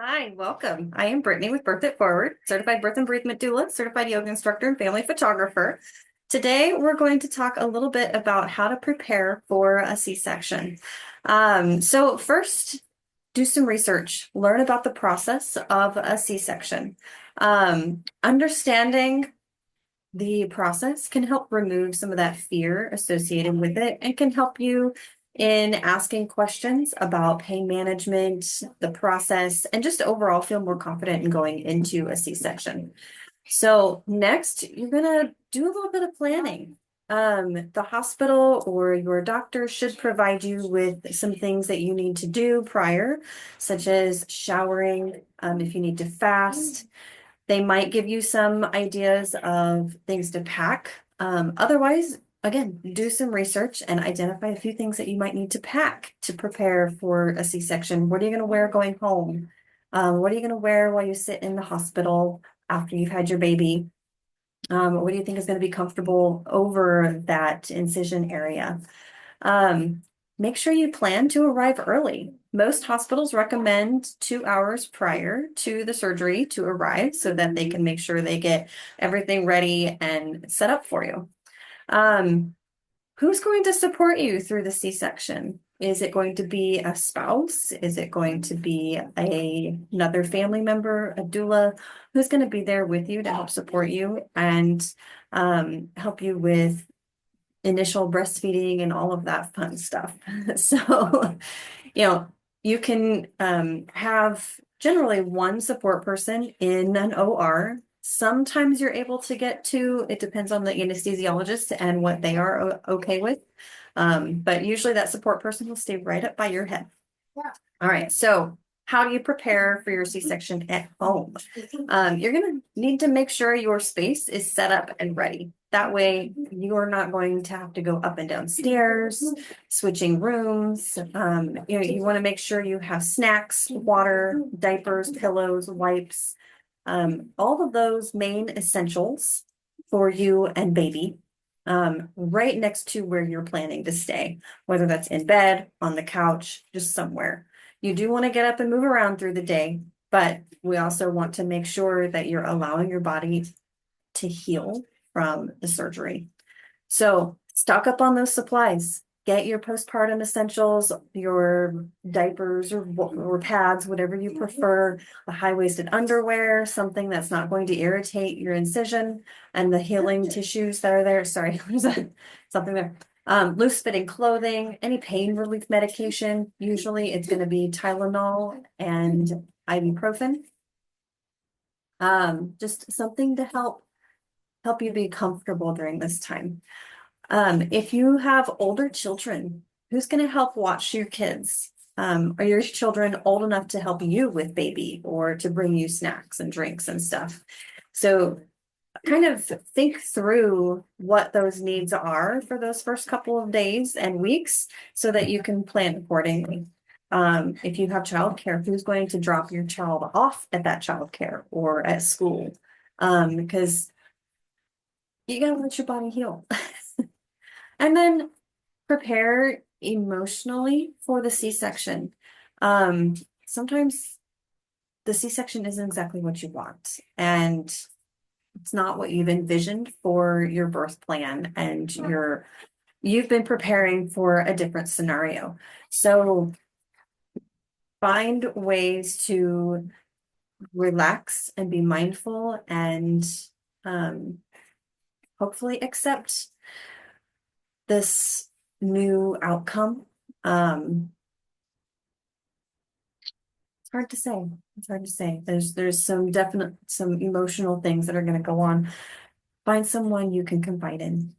Hi, welcome. I am Brittany with Birth It Forward, certified birth and bereavement doula, certified yoga instructor, and family photographer. Today, we're going to talk a little bit about how to prepare for a C-section. So first, do some research, learn about the process of a C-section. Understanding the process can help remove some of that fear associated with it and can help you in asking questions about pain management, the process, and just overall feel more confident in going into a C-section. So next, you're gonna do a little bit of planning. The hospital or your doctor should provide you with some things that you need to do prior, such as showering, if you need to fast. They might give you some ideas of things to pack. Otherwise, again, do some research and identify a few things that you might need to pack to prepare for a C-section. What are you going to wear going home? What are you going to wear while you sit in the hospital after you've had your baby? What do you think is going to be comfortable over that incision area? Um, Make sure you plan to arrive early. Most hospitals recommend 2 hours prior to the surgery to arrive so that they can make sure they get everything ready and set up for you. Um, who's going to support you through the C-section? Is it going to be a spouse? Is it going to be another family member, a doula? Who's going to be there with you to help support you and help you with initial breastfeeding and all of that fun stuff. So, you know, you can have generally one support person in an OR. Sometimes you're able to get two. It depends on the anesthesiologist and what they are okay with. But usually that support person will stay right up by your head. Yeah. All right. So how do you prepare for your C-section at home? You're going to need to make sure your space is set up and ready. That way, you're not going to have to go up and down stairs, switching rooms. You want to make sure you have snacks, water, diapers, pillows, wipes, all of those main essentials for you and baby, right next to where you're planning to stay, whether that's in bed, on the couch, just somewhere. You do want to get up and move around through the day, but we also want to make sure that you're allowing your body to heal from the surgery. So stock up on those supplies. Get your postpartum essentials, your diapers or pads, whatever you prefer, the high-waisted underwear, something that's not going to irritate your incision and the healing tissues that are there. Sorry, there's something there. Loose fitting clothing, any pain relief medication. Usually it's going to be Tylenol and ibuprofen. Just something to help you be comfortable during this time. If you have older children, who's going to help watch your kids? Are your children old enough to help you with baby or to bring you snacks and drinks and stuff? So kind of think through what those needs are for those first couple of days and weeks so that you can plan accordingly. If you have childcare, who's going to drop your child off at that childcare or at school? Because you gotta let your body heal. And then prepare emotionally for the C-section. Sometimes the C-section isn't exactly what you want, and it's not what you've envisioned for your birth plan, and you've been preparing for a different scenario. So find ways to relax and be mindful and hopefully accept this new outcome. It's hard to say. It's hard to say. There's some emotional things that are going to go on. Find someone you can confide in.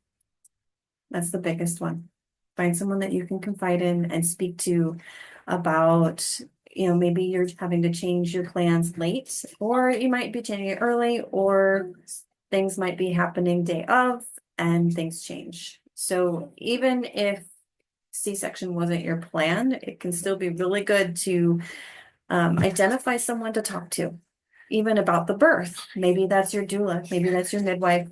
That's the biggest one. Find someone that you can confide in and speak to about, maybe you're having to change your plans late, or you might be changing it early, or things might be happening day of and things change. So even if C-section wasn't your plan, it can still be really good to identify someone to talk to, even about the birth. Maybe that's your doula, maybe that's your midwife.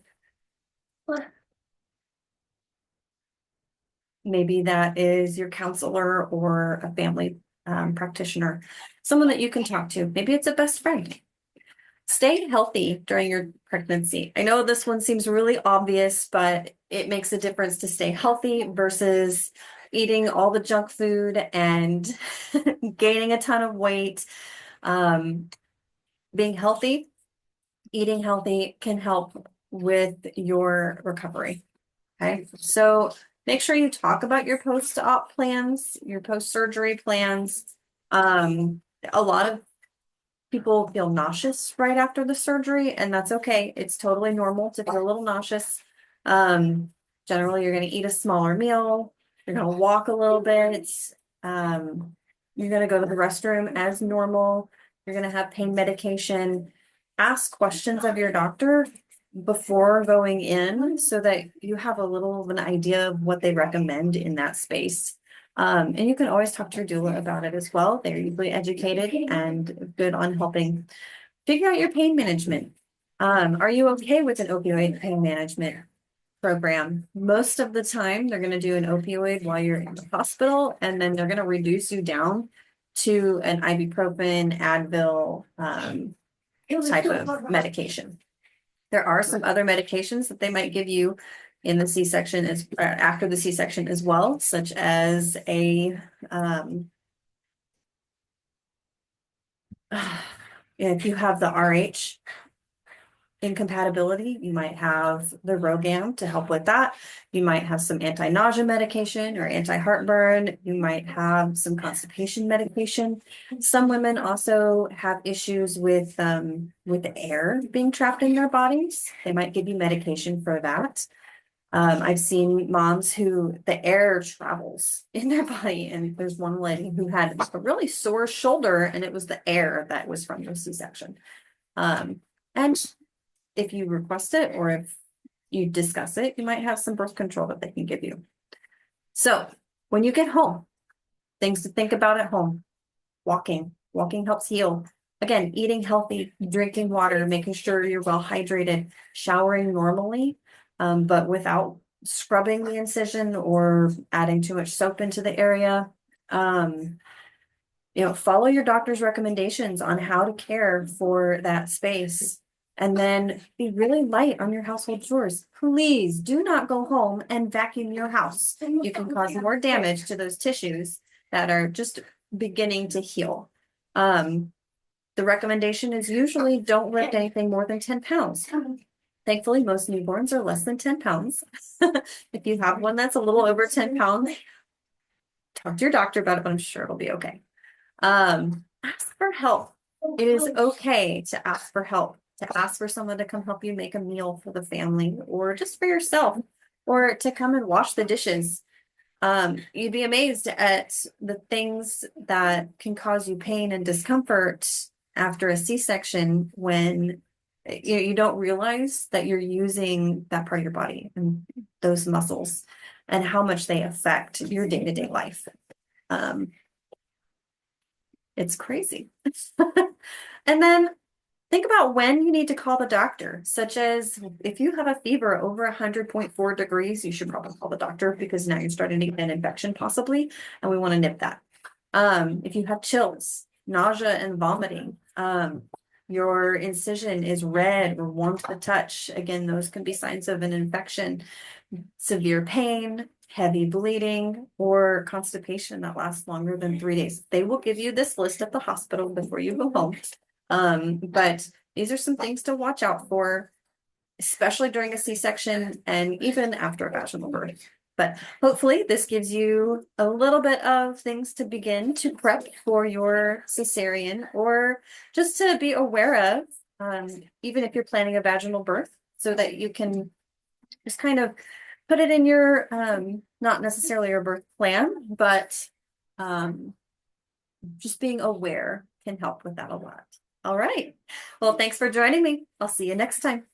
Maybe that is your counselor or a family practitioner, someone that you can talk to. Maybe it's a best friend. Stay healthy during your pregnancy. I know this one seems really obvious, but it makes a difference to stay healthy versus eating all the junk food and gaining a ton of weight. Being healthy, eating healthy can help with your recovery. Okay, so make sure you talk about your post-op plans, your post-surgery plans. A lot of people feel nauseous right after the surgery, and that's okay. It's totally normal to feel a little nauseous. Generally, you're going to eat a smaller meal. You're going to walk a little bit. You're going to go to the restroom as normal. You're going to have pain medication. Ask questions of your doctor before going in so that you have a little of an idea of what they recommend in that space. And you can always talk to your doula about it as well. They're usually educated and good on helping figure out your pain management. Are you okay with an opioid pain management program? Most of the time, they're going to do an opioid while you're in the hospital, and then they're going to reduce you down to an ibuprofen, Advil type of medication. There are some other medications that they might give you in the C-section as after the C-section as well, such as a if you have the RH incompatibility, you might have the Rogam to help with that. You might have some anti-nausea medication or anti-heartburn. You might have some constipation medication. Some women also have issues with air being trapped in their bodies. They might give you medication for that. I've seen moms who the air travels in their body, and there's one lady who had a really sore shoulder, and it was the air that was from the C-section. And if you request it or if you discuss it, you might have some birth control that they can give you. So when you get home, things to think about at home: walking. Walking helps heal. Again, eating healthy, drinking water, making sure you're well hydrated, showering normally, but without scrubbing the incision or adding too much soap into the area. Follow your doctor's recommendations on how to care for that space. And then be really light on your household chores. Please do not go home and vacuum your house. You can cause more damage to those tissues that are just beginning to heal. The recommendation is usually don't lift anything more than 10 pounds. Thankfully, most newborns are less than 10 pounds. If you have one that's a little over 10 pounds, talk to your doctor about it, but I'm sure it'll be okay. Ask for help. It is okay to ask for help, to ask for someone to come help you make a meal for the family or just for yourself, or to come and wash the dishes. You'd be amazed at the things that can cause you pain and discomfort after a C-section when you don't realize that you're using that part of your body and those muscles and how much they affect your day-to-day life. It's crazy. And then think about when you need to call the doctor, such as if you have a fever over 100.4 degrees, you should probably call the doctor because now you're starting to get an infection possibly, and we want to nip that. If you have chills, nausea, and vomiting, your incision is red or warm to the touch, again, those can be signs of an infection. Severe pain, heavy bleeding, or constipation that lasts longer than 3 days. They will give you this list at the hospital before you go home. But these are some things to watch out for, especially during a C-section and even after a vaginal birth. But hopefully this gives you a little bit of things to begin to prep for your cesarean, or just to be aware of, even if you're planning a vaginal birth, so that you can just kind of put it in your, not necessarily your birth plan, but just being aware can help with that a lot. All right. Well, thanks for joining me. I'll see you next time.